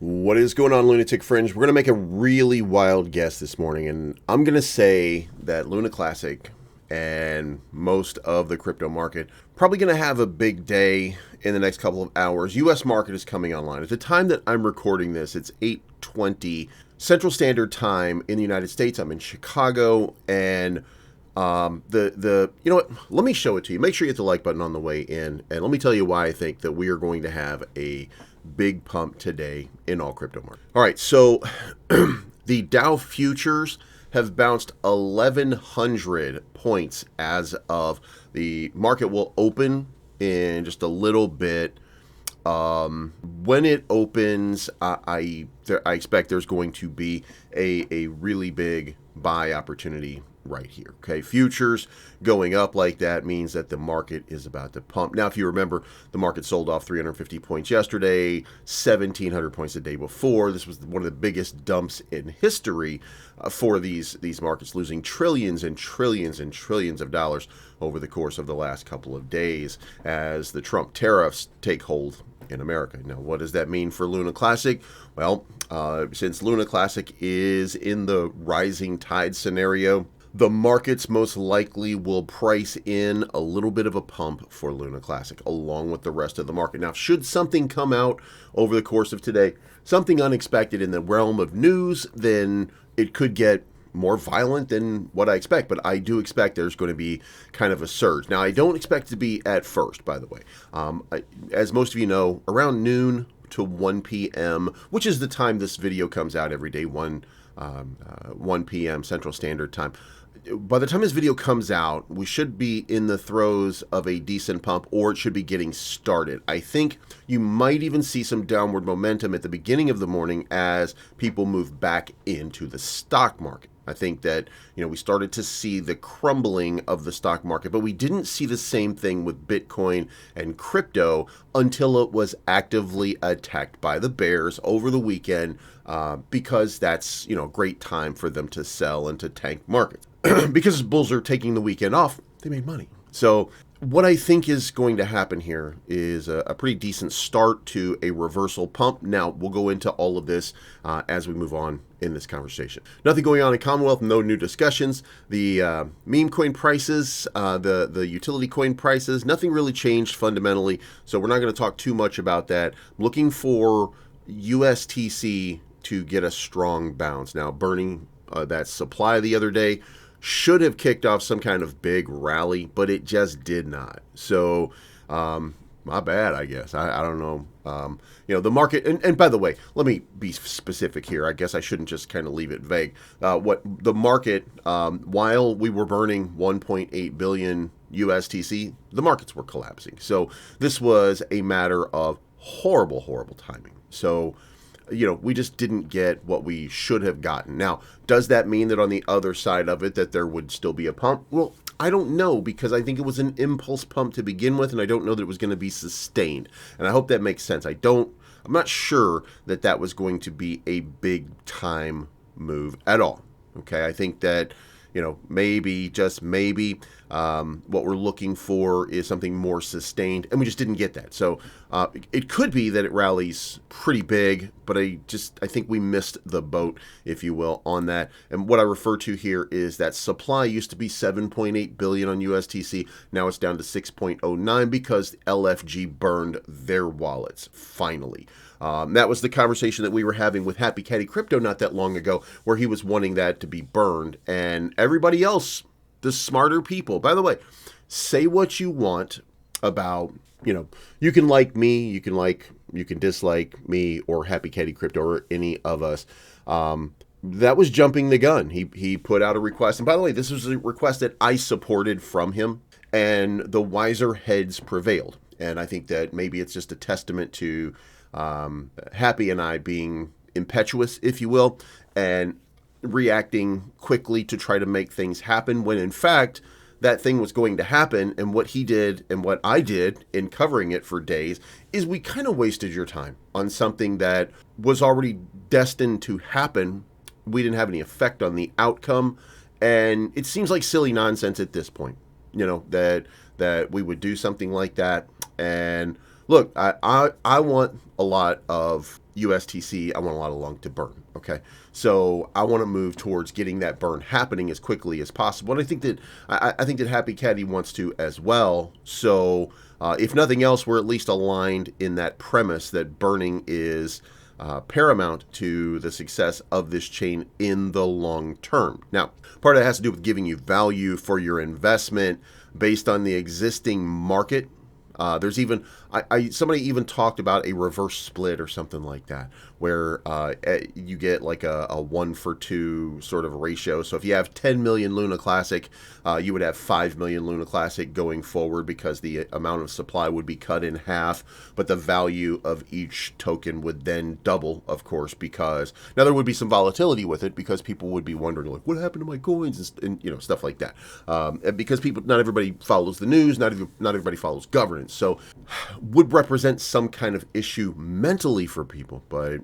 What is going on, Lunatic Fringe? We're going to make a really wild guess this morning, and I'm going to say that Luna Classic and most of the crypto market probably going to have a big day in the next couple of hours. U.S. market is coming online. At the time that I'm recording this, it's 8:20 Central Standard Time in the United States. I'm in Chicago, and you know what? Let me show it to you. Make sure you hit the like button on the way in, and let me tell you why I think that we are going to have a big pump today in all crypto markets. All right, so the Dow futures have bounced 1,100 points as of the market will open in just a little bit. When it opens, I expect there's going to be a really big buy opportunity right here. Okay, futures going up like that means that the market is about to pump. Now, if you remember, the market sold off 350 points yesterday, 1,700 points the day before. This was one of the biggest dumps in history for these markets, losing trillions and trillions and trillions of dollars over the course of the last couple of days as the Trump tariffs take hold in America. Now, what does that mean for Luna Classic? Well, since Luna Classic is in the rising tide scenario, the markets most likely will price in a little bit of a pump for Luna Classic along with the rest of the market. Now, should something come out over the course of today, something unexpected in the realm of news, then it could get more violent than what I expect, but I do expect there's going to be kind of a surge. Now, I don't expect it to be at first, by the way. As most of you know, around noon to 1 p.m., which is the time this video comes out every day, 1 p.m. Central Standard Time. By the time this video comes out, we should be in the throes of a decent pump, or it should be getting started. I think you might even see some downward momentum at the beginning of the morning as people move back into the stock market. I think that, we started to see the crumbling of the stock market, but we didn't see the same thing with Bitcoin and crypto until it was actively attacked by the bears over the weekend, because that's, a great time for them to sell and to tank markets. Because bulls are taking the weekend off, they made money. So what I think is going to happen here is a pretty decent start to a reversal pump. Now, we'll go into all of this as we move on in this conversation. Nothing going on in Commonwealth, no new discussions. The meme coin prices, the utility coin prices, nothing really changed fundamentally. So we're not going to talk too much about that. I'm looking for USTC to get a strong bounce. Now, burning that supply the other day should have kicked off some kind of big rally, but it just did not. So, my bad, I guess. I don't know. The market, and by the way, let me be specific here. I guess I shouldn't just kind of leave it vague. What the market, while we were burning 1.8 billion USTC, the markets were collapsing. So this was a matter of horrible, horrible timing. So, we just didn't get what we should have gotten. Now, does that mean that on the other side of it that there would still be a pump? Well, I don't know, because I think it was an impulse pump to begin with, and I don't know that it was going to be sustained. And I hope that makes sense. I'm not sure that was going to be a big time move at all. Okay, I think that, maybe, just maybe, what we're looking for is something more sustained, and we just didn't get that. So it could be that it rallies pretty big, but I think we missed the boat, if you will, on that. And what I refer to here is that supply used to be 7.8 billion on USTC. Now it's down to 6.09 because LFG burned their wallets, finally. That was the conversation that we were having with Happy Caddy Crypto not that long ago, where he was wanting that to be burned. And everybody else, the smarter people, by the way, say what you want about, you can like me, you can dislike me or Happy Caddy Crypto or any of us. That was jumping the gun. He put out a request. And by the way, this was a request that I supported from him, and the wiser heads prevailed. And I think that maybe it's just a testament to Happy and I being impetuous, if you will, and reacting quickly to try to make things happen when in fact that thing was going to happen. And what he did and what I did in covering it for days is we kind of wasted your time on something that was already destined to happen. We didn't have any effect on the outcome, and it seems like silly nonsense at this point, that we would do something like that. And Look, I want a lot of USTC. I want a lot of lung to burn. Okay, so I want to move towards getting that burn happening as quickly as possible. And I think that Happy Caddy wants to as well. So if nothing else, we're at least aligned in that premise that burning is paramount to the success of this chain in the long term. Now, part of that has to do with giving you value for your investment based on the existing market. There's even somebody even talked about a reverse split or something like that, where you get like a 1-for-2 sort of ratio. So if you have 10 million Luna Classic, you would have 5 million Luna Classic going forward because the amount of supply would be cut in half, but the value of each token would then double, of course, because now there would be some volatility with it because people would be wondering like, what happened to my coins and stuff like that. Because not everybody follows the news, not everybody follows governance. So would represent some kind of issue mentally for people, but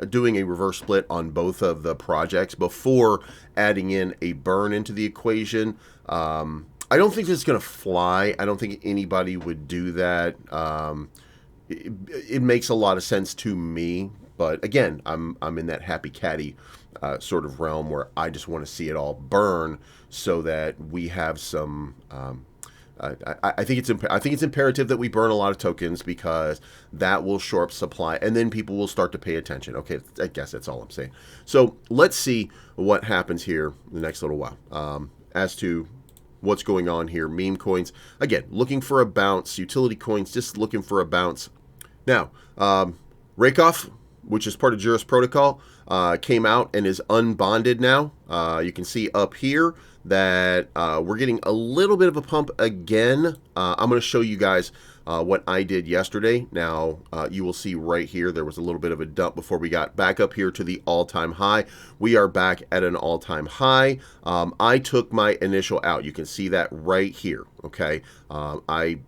doing a reverse split on both of the projects before adding in a burn into the equation, I don't think this is going to fly. I don't think anybody would do that. It makes a lot of sense to me, but again, I'm in that Happy Caddy sort of realm where I just want to see it all burn so that we have some. I think it's imperative that we burn a lot of tokens because that will shore up supply, and then people will start to pay attention. Okay, I guess that's all I'm saying. So let's see what happens here in the next little while as to what's going on here. Meme coins, again, looking for a bounce. Utility coins, just looking for a bounce. Now, Rakeoff, which is part of Juris Protocol, came out and is unbonded now. You can see up here that we're getting a little bit of a pump again. I'm going to show you guys what I did yesterday. Now, you will see right here, there was a little bit of a dump before we got back up here to the all-time high. We are back at an all-time high. I took my initial out. You can see that right here, okay? I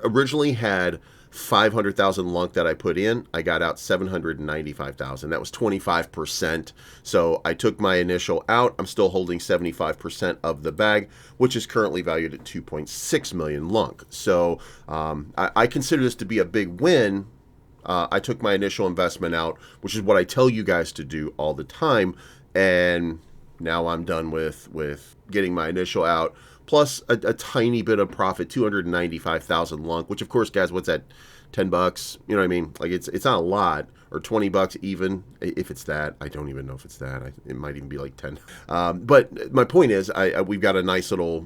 originally had 500,000 lunk that I put in. I got out 795,000. That was 25%. So I took my initial out. I'm still holding 75% of the bag, which is currently valued at 2.6 million lunk. So I consider this to be a big win. I took my initial investment out, which is what I tell you guys to do all the time. And now I'm done with getting my initial out, plus a tiny bit of profit, 295,000 lunk, which of course, guys, what's that, $10? You know what I mean? Like it's not a lot, or $20 even, if it's that. I don't even know if it's that. It might even be like 10. But my point is, we've got a nice little,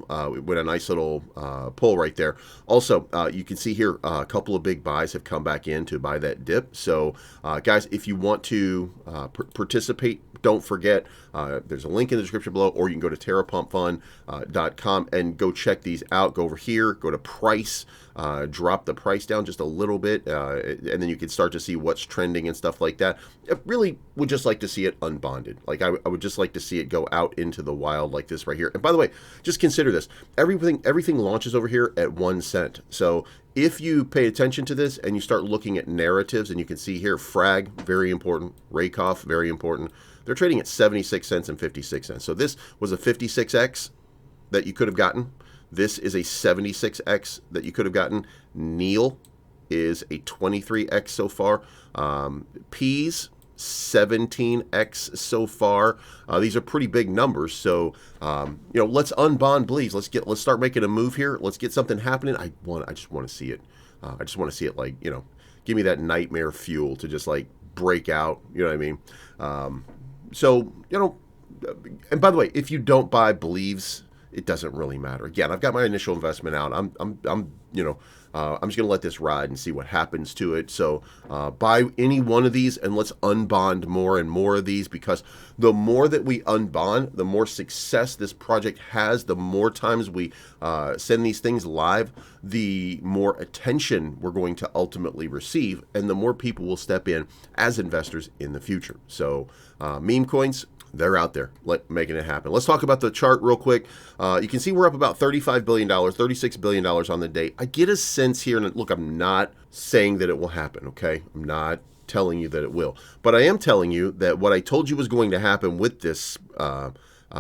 pull right there. Also, you can see here a couple of big buys have come back in to buy that dip. So, guys, if you want to participate, don't forget, there's a link in the description below, or you can go to terrapumpfund.com and go check these out. Go over here, go to price, drop the price down just a little bit, and then you can start to see what's trending and stuff like that. I really would just like to see it unbonded. Like I would just like to see it go out into the wild like this right here. And by the way, just consider this. Everything launches over here at 1 cent. So if you pay attention to this and you start looking at narratives, and you can see here, Frag, very important, Rakeoff, very important. They're trading at 76 cents and 56 cents. So this was a 56x that you could have gotten. This is a 76x that you could have gotten. Neil is a 23x so far. Peas, 17x so far. These are pretty big numbers. So let's unbond, please. Let's start making a move here. Let's get something happening. I just want to see it. I just want to see it, like, give me that nightmare fuel to just like break out. You know what I mean? So, and by the way, if you don't buy believes, it doesn't really matter. Again, I've got my initial investment out. I'm just going to let this ride and see what happens to it. So buy any one of these, and let's unbond more and more of these, because the more that we unbond, the more success this project has. The more times we send these things live, the more attention we're going to ultimately receive, and the more people will step in as investors in the future. So meme coins, they're out there making it happen. Let's talk about the chart real quick. You can see we're up about $35 billion, $36 billion on the day. I get a sense here, and look, I'm not saying that it will happen, okay? I'm not telling you that it will. But I am telling you that what I told you was going to happen with this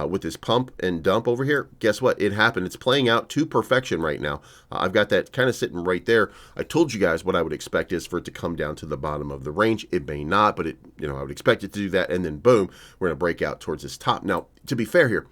with this pump and dump over here, guess what? It happened. It's playing out to perfection right now. I've got that kind of sitting right there. I told you guys what I would expect is for it to come down to the bottom of the range. It may not, but I would expect it to do that, and then boom, we're going to break out towards this top. Now, to be fair here,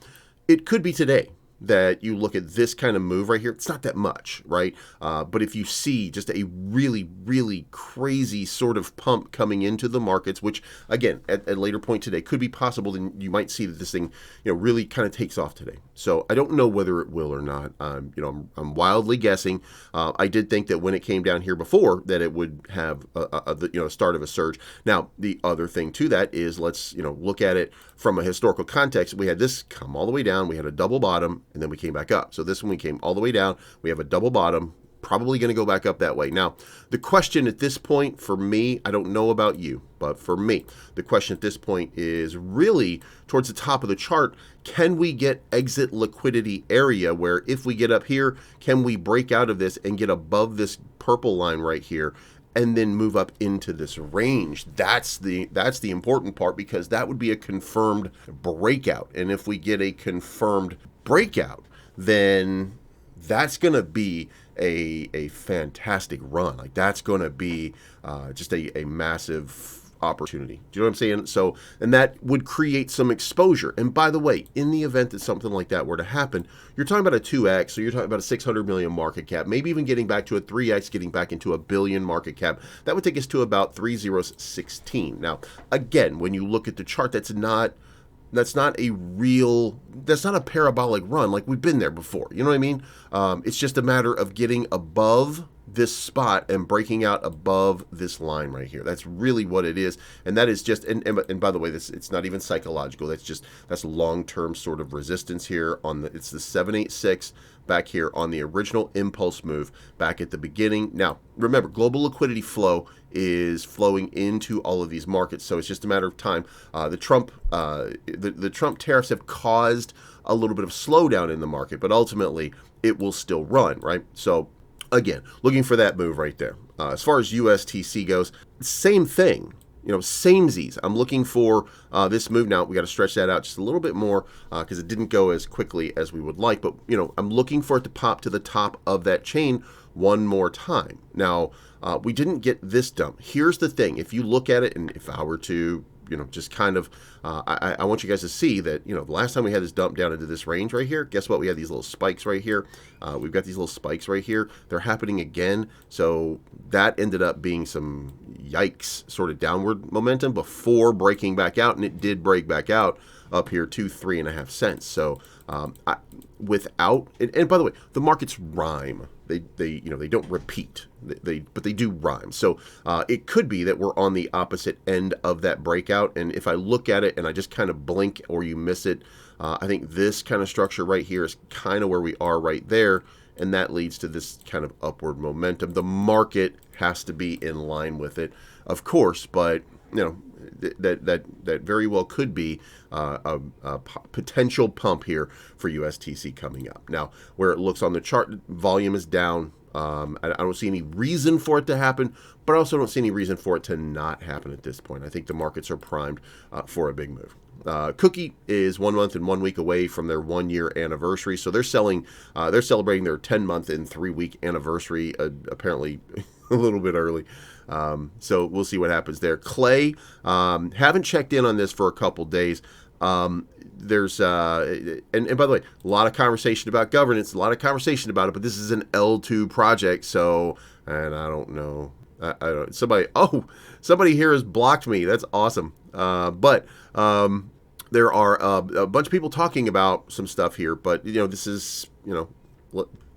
it could be today that you look at this kind of move right here. It's not that much, right? But if you see just a really, really crazy sort of pump coming into the markets, which again, at a later point today could be possible, then you might see that this thing, really kind of takes off today. So I don't know whether it will or not. I'm wildly guessing. I did think that when it came down here before that it would have a start of a surge. Now, the other thing to that is let's, look at it from a historical context. We had this come all the way down. We had a double bottom, and then we came back up. So this one, we came all the way down. We have a double bottom, probably going to go back up that way. Now, the question at this point for me, I don't know about you, but for me, the question at this point is really towards the top of the chart. Can we get exit liquidity area where if we get up here, can we break out of this and get above this purple line right here and then move up into this range? That's the important part, because that would be a confirmed breakout. And if we get a confirmed breakout, then that's going to be a fantastic run. Like, that's going to be just a massive opportunity. Do you know what I'm saying? So, and that would create some exposure. And by the way, in the event that something like that were to happen, you're talking about a 2x, so you're talking about a 600 million market cap, maybe even getting back to a 3x, getting back into a billion market cap. That would take us to about 3016. Now, again, when you look at the chart, that's not a parabolic run like we've been there before. You know what I mean? It's just a matter of getting above this spot and breaking out above this line right here. That's really what it is. And that is just, and by the way, it's not even psychological. That's long-term sort of resistance here it's the 786 back here on the original impulse move back at the beginning. Now, remember, global liquidity flow is flowing into all of these markets, so it's just a matter of time. The Trump tariffs have caused a little bit of slowdown in the market, but ultimately it will still run, right? So again, looking for that move right there. As far as USTC goes, same thing. Same Z's. I'm looking for this move now. We got to stretch that out just a little bit more because it didn't go as quickly as we would like. But, I'm looking for it to pop to the top of that chain one more time. Now, we didn't get this dump. Here's the thing. If you look at it, and if I were to, just kind of, I want you guys to see that, the last time we had this dump down into this range right here, guess what? We had these little spikes right here. We've got these little spikes right here. They're happening again. So that ended up being some yikes sort of downward momentum before breaking back out. And it did break back out up here to 3.5 cents. So without, and by the way, the markets rhyme. They don't repeat, but they do rhyme. So it could be that we're on the opposite end of that breakout. And if I look at it and I just kind of blink or you miss it, I think this kind of structure right here is kind of where we are right there. And that leads to this kind of upward momentum. The market has to be in line with it, of course, but that very well could be a potential pump here for USTC coming up. Now, where it looks on the chart, volume is down. I don't see any reason for it to happen, but I also don't see any reason for it to not happen at this point. I think the markets are primed for a big move. Cookie is 1 month and 1 week away from their 1 year anniversary, so they're celebrating their 10-month and 3 week anniversary, apparently a little bit early. So we'll see what happens there. Clay, haven't checked in on this for a couple days. There's and by the way, a lot of conversation about governance, a lot of conversation about it, but this is an L2 project, so, and I don't know. I don't, somebody here has blocked me. That's awesome. But there are a bunch of people talking about some stuff here, but this is,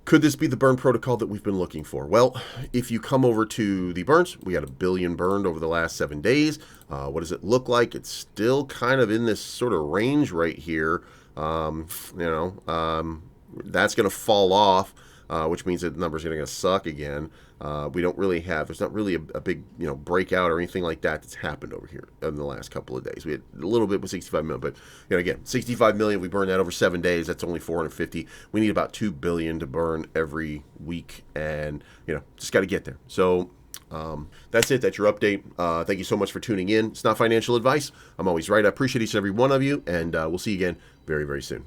could this be the burn protocol that we've been looking for? Well, if you come over to the burns, we had 1 billion burned over the last 7 days. What does it look like? It's still kind of in this sort of range right here. That's going to fall off, which means that the numbers are going to suck again. We don't really have, there's not really a big, breakout or anything like that that's happened over here in the last couple of days. We had a little bit with 65 million, but again, 65 million, we burned that over 7 days. That's only 450. We need about 2 billion to burn every week, and just got to get there. So That's it. That's your update. Thank you so much for tuning in. It's not financial advice. I'm always right. I appreciate each and every one of you, and we'll see you again very, very soon.